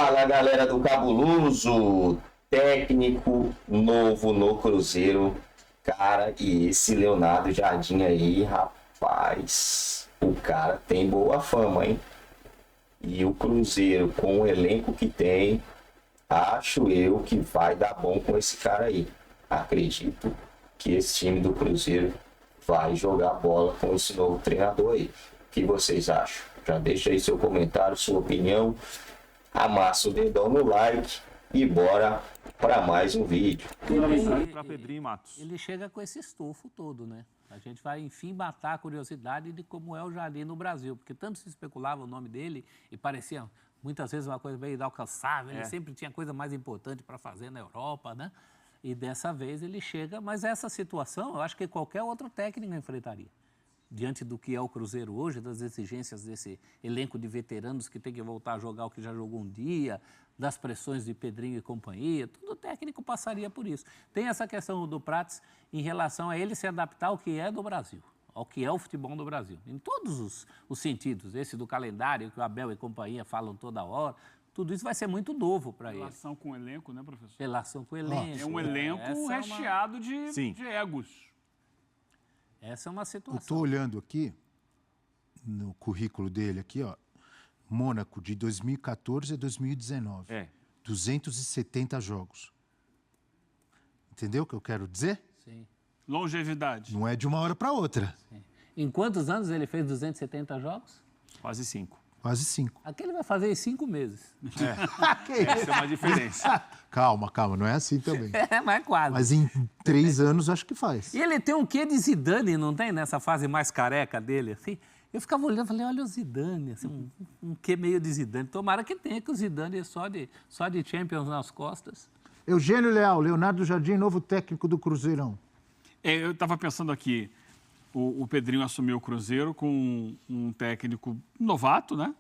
Fala, galera do Cabuloso, técnico novo no Cruzeiro, cara, e esse Leonardo Jardim aí, rapaz, o cara tem boa fama, hein? E o Cruzeiro, com o elenco que tem, acho eu que vai dar bom com esse cara aí. Acredito que esse time do Cruzeiro vai jogar bola com esse novo treinador aí. O que vocês acham? Já deixa aí seu comentário, sua opinião. Amassa o dedão no like e bora para mais um vídeo. Para Pedrinho Matos. Ele chega com esse estofo todo, né? A gente vai, enfim, matar a curiosidade de como é o Jardim no Brasil, porque tanto se especulava o nome dele e parecia muitas vezes uma coisa meio inalcançável, ele sempre tinha coisa mais importante para fazer na Europa, né? E dessa vez ele chega, mas essa situação eu acho que qualquer outro técnico enfrentaria. Diante do que é o Cruzeiro hoje, das exigências desse elenco de veteranos que tem que voltar a jogar o que já jogou um dia, das pressões de Pedrinho e companhia, todo técnico passaria por isso. Tem essa questão do Prats em relação a ele se adaptar ao que é do Brasil, ao que é o futebol do Brasil, em todos os sentidos, esse do calendário que o Abel e companhia falam toda hora, tudo isso vai ser muito novo para ele. Relação com o elenco, né, professor? Relação com o elenco. É um elenco recheado de egos. Essa é uma situação. Eu estou olhando aqui, no currículo dele, aqui, ó, Mônaco, de 2014 a 2019. 270 jogos. Entendeu o que eu quero dizer? Sim. Longevidade. Não é de uma hora para outra. Sim. Em quantos anos ele fez 270 jogos? Quase 5. Quase 5. Aqui ele vai fazer em 5 meses. Essa é uma diferença. Calma, não é assim também. Mas quase. Mas em 3 anos acho que faz. E ele tem um quê de Zidane, não tem? Nessa fase mais careca dele, assim. Eu ficava olhando e falei, olha o Zidane, assim, um quê meio de Zidane. Tomara que tenha, que o Zidane é só de Champions nas costas. Eugênio Leal, Leonardo Jardim, novo técnico do Cruzeirão. Eu estava pensando aqui, o Pedrinho assumiu o Cruzeiro com um técnico novato, né?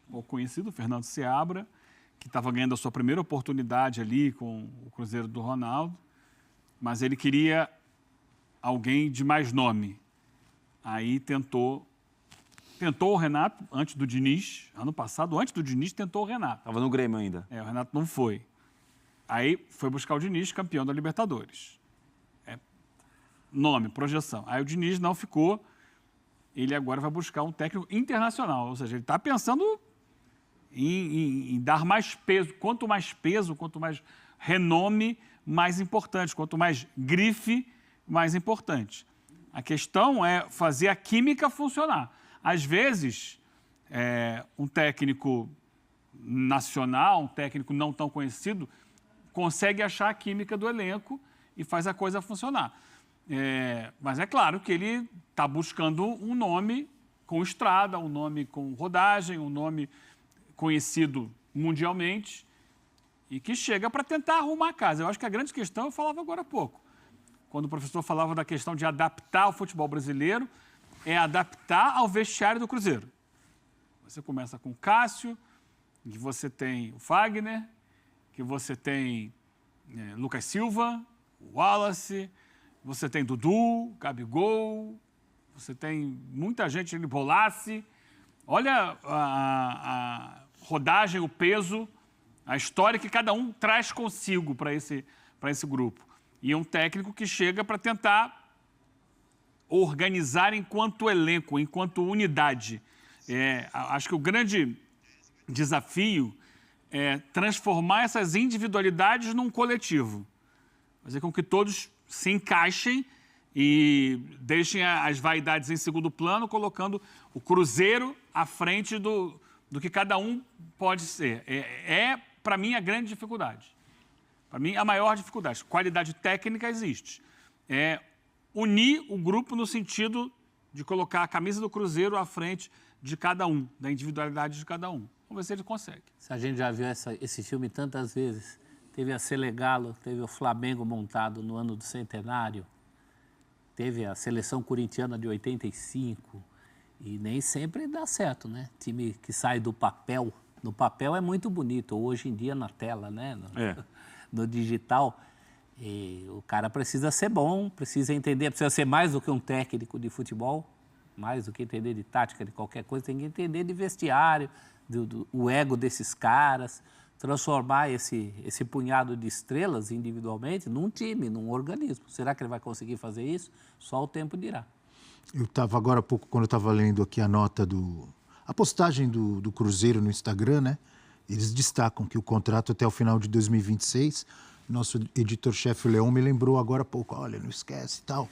Pouco conhecido, Fernando Seabra, que estava ganhando a sua primeira oportunidade ali com o Cruzeiro do Ronaldo, mas ele queria alguém de mais nome. Aí tentou o Renato, antes do Diniz, ano passado, antes do Diniz, tentou o Renato. Estava no Grêmio ainda. O Renato não foi. Aí foi buscar o Diniz, campeão da Libertadores. Nome, projeção. Aí o Diniz não ficou, ele agora vai buscar um técnico internacional, ou seja, ele está pensando em dar mais peso. Quanto mais renome, mais importante. Quanto mais grife, mais importante. A questão é fazer a química funcionar. Às vezes, um técnico nacional, um técnico não tão conhecido, consegue achar a química do elenco e faz a coisa funcionar. Mas é claro que ele está buscando um nome com estrada, um nome com rodagem, um nome conhecido mundialmente e que chega para tentar arrumar a casa. Eu acho que a grande questão, eu falava agora há pouco, quando o professor falava da questão de adaptar o futebol brasileiro, é adaptar ao vestiário do Cruzeiro. Você começa com o Cássio, que você tem o Fagner, que você tem Lucas Silva, o Wallace, você tem Dudu, Gabigol, você tem muita gente ali, Bolace. Olha a rodagem, o peso, a história que cada um traz consigo para esse grupo. E é um técnico que chega para tentar organizar enquanto elenco, enquanto unidade. Acho que o grande desafio é transformar essas individualidades num coletivo. Fazer com que todos se encaixem e deixem as vaidades em segundo plano, colocando o Cruzeiro à frente do que cada um pode ser. Para mim, a grande dificuldade. Para mim, a maior dificuldade. Qualidade técnica existe. Unir o grupo no sentido de colocar a camisa do Cruzeiro à frente de cada um, da individualidade de cada um. Vamos ver se ele consegue. Se a gente já viu esse filme tantas vezes, teve a Selegalo, teve o Flamengo montado no ano do centenário, teve a seleção corintiana de 85, e nem sempre dá certo, né? Time que sai do papel, no papel é muito bonito, hoje em dia na tela, né? No digital, e o cara precisa ser bom, precisa entender, precisa ser mais do que um técnico de futebol, mais do que entender de tática, de qualquer coisa, tem que entender de vestiário, o ego desses caras, transformar esse punhado de estrelas individualmente num time, num organismo. Será que ele vai conseguir fazer isso? Só o tempo dirá. Eu estava agora há pouco, quando eu estava lendo aqui a postagem do Cruzeiro no Instagram, né? Eles destacam que o contrato até o final de 2026, nosso editor-chefe Leão me lembrou agora há pouco, olha, não esquece e tal,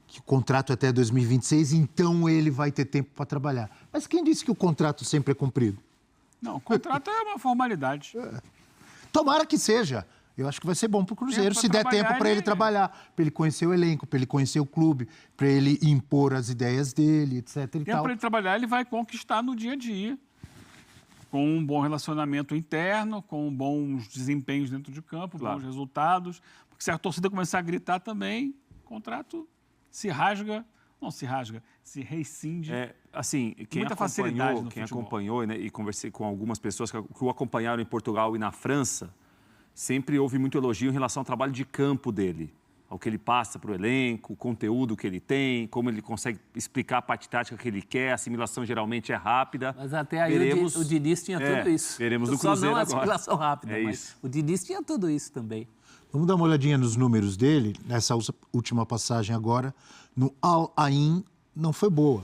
que o contrato é até 2026, então ele vai ter tempo para trabalhar. Mas quem disse que o contrato sempre é cumprido? Não, o contrato é uma formalidade. Tomara que seja. Eu acho que vai ser bom para o Cruzeiro, se der tempo para ele trabalhar, para ele conhecer o elenco, para ele conhecer o clube, para ele impor as ideias dele, etc. E tempo para ele trabalhar, ele vai conquistar no dia a dia, com um bom relacionamento interno, com bons desempenhos dentro de campo, bons resultados. Porque se a torcida começar a gritar também, o contrato se rescinde. Assim, quem acompanhou, né, e conversei com algumas pessoas que o acompanharam em Portugal e na França, sempre houve muito elogio em relação ao trabalho de campo dele, ao que ele passa para o elenco, o conteúdo que ele tem, como ele consegue explicar a parte tática que ele quer, a assimilação geralmente é rápida. Mas até aí o Diniz tinha tudo isso. Veremos no Cruzeiro agora. Só não a assimilação rápida, mas isso. O Diniz tinha tudo isso também. Vamos dar uma olhadinha nos números dele, nessa última passagem agora, no Al Ain, não foi boa.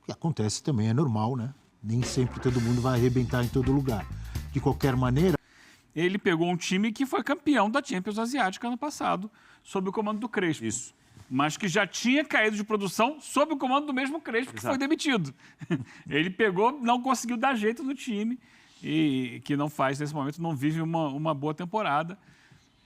O que acontece também, é normal, né? Nem sempre todo mundo vai arrebentar em todo lugar. De qualquer maneira... Ele pegou um time que foi campeão da Champions Asiática ano passado, sob o comando do Crespo. Isso. Mas que já tinha caído de produção sob o comando do mesmo Crespo, que foi demitido. Ele pegou, não conseguiu dar jeito no time, e que não faz, nesse momento, não vive uma boa temporada.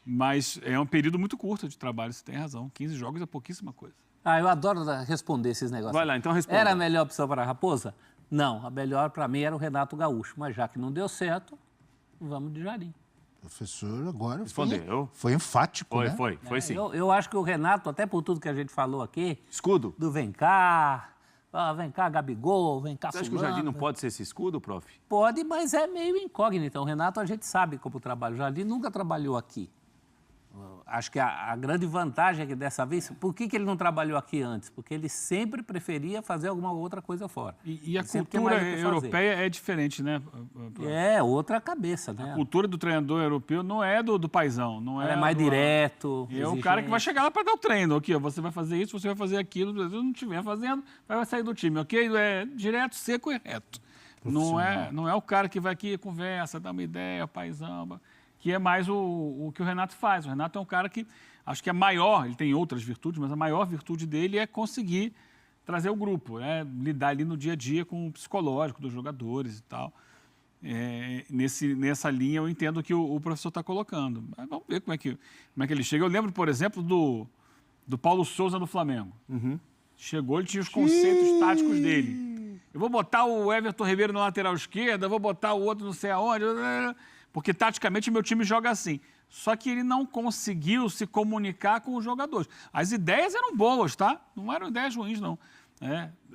Mas é um período muito curto de trabalho, você tem razão. 15 jogos é pouquíssima coisa. Eu adoro responder esses negócios. Vai lá, então responda. Era a melhor opção para a Raposa? Não, a melhor para mim era o Renato Gaúcho. Mas já que não deu certo, vamos de Jardim. Professor, agora respondeu. Foi enfático, né? Foi sim. Eu acho que o Renato, até por tudo que a gente falou aqui... Escudo. Do vem cá, Gabigol, vem cá, Você acha que o Jardim não pode ser esse escudo, prof? Pode, mas é meio incógnito. O Renato, a gente sabe como trabalha. O Jardim nunca trabalhou aqui. Acho que a grande vantagem é que dessa vez... Por que ele não trabalhou aqui antes? Porque ele sempre preferia fazer alguma outra coisa fora. E a cultura europeia é diferente, né? É outra cabeça, né? A cultura do treinador europeu não é do paizão. Não é mais direto. É o cara que vai chegar lá para dar o treino. Aqui, ó, você vai fazer isso, você vai fazer aquilo. Se não estiver fazendo, vai sair do time, ok? É direto, seco e reto. Não é o cara que vai aqui, conversa, dá uma ideia, paizão... que é mais o que o Renato faz. O Renato é um cara que, acho que é maior, ele tem outras virtudes, mas a maior virtude dele é conseguir trazer o grupo, né? Lidar ali no dia a dia com o psicológico dos jogadores e tal. Nessa linha eu entendo que o professor está colocando. Mas vamos ver como é que ele chega. Eu lembro, por exemplo, do Paulo Souza do Flamengo. Chegou, ele tinha os conceitos táticos dele. Eu vou botar o Everton Ribeiro na lateral esquerda, vou botar o outro não sei aonde... Porque, taticamente, meu time joga assim. Só que ele não conseguiu se comunicar com os jogadores. As ideias eram boas, tá? Não eram ideias ruins, não.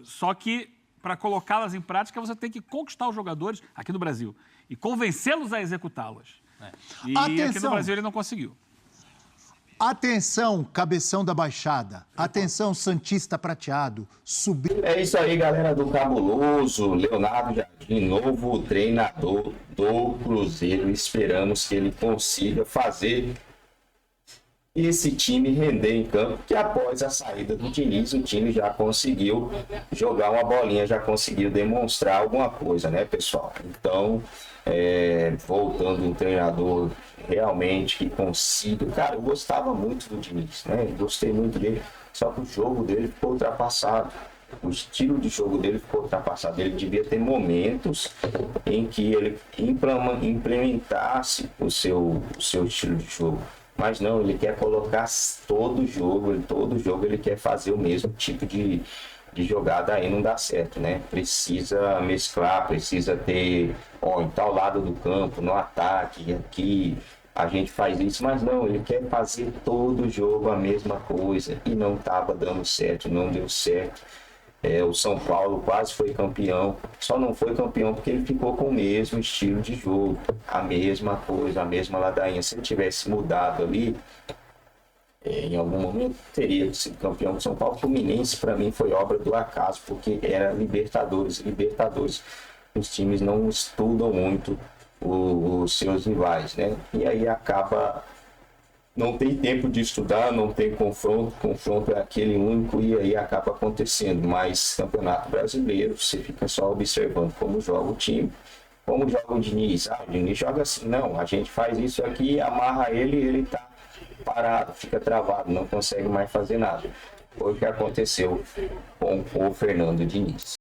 Só que, para colocá-las em prática, você tem que conquistar os jogadores aqui no Brasil e convencê-los a executá-las. E aqui no Brasil ele não conseguiu. Atenção, cabeção da Baixada. Atenção, Santista Prateado. É isso aí, galera do Cabuloso. Leonardo Jardim, novo treinador do Cruzeiro. Esperamos que ele consiga fazer esse time render em campo, que após a saída do Diniz, o time já conseguiu jogar uma bolinha, já conseguiu demonstrar alguma coisa, né, pessoal? Então, voltando um treinador realmente que consiga... Cara, eu gostava muito do Diniz, né? Gostei muito dele, só que o jogo dele ficou ultrapassado. O estilo de jogo dele ficou ultrapassado. Ele devia ter momentos em que ele implementasse o seu estilo de jogo. Mas não, ele quer colocar todo jogo ele quer fazer o mesmo tipo de jogada, aí não dá certo, né? Precisa mesclar, precisa ter, em tal lado do campo, no ataque, aqui a gente faz isso, mas não, ele quer fazer todo jogo a mesma coisa e não estava dando certo, não deu certo. O São Paulo quase foi campeão, só não foi campeão porque ele ficou com o mesmo estilo de jogo, a mesma coisa, a mesma ladainha. Se ele tivesse mudado ali, em algum momento teria sido campeão do São Paulo. O Fluminense, para mim, foi obra do acaso, porque era Libertadores. Os times não estudam muito os seus rivais, né? E aí acaba, não tem tempo de estudar, não tem confronto é aquele único e aí acaba acontecendo. Mas Campeonato Brasileiro, você fica só observando como joga o time, como joga o Diniz. O Diniz joga assim, não, a gente faz isso aqui, amarra ele tá parado, fica travado, não consegue mais fazer nada. Foi o que aconteceu com o Fernando Diniz.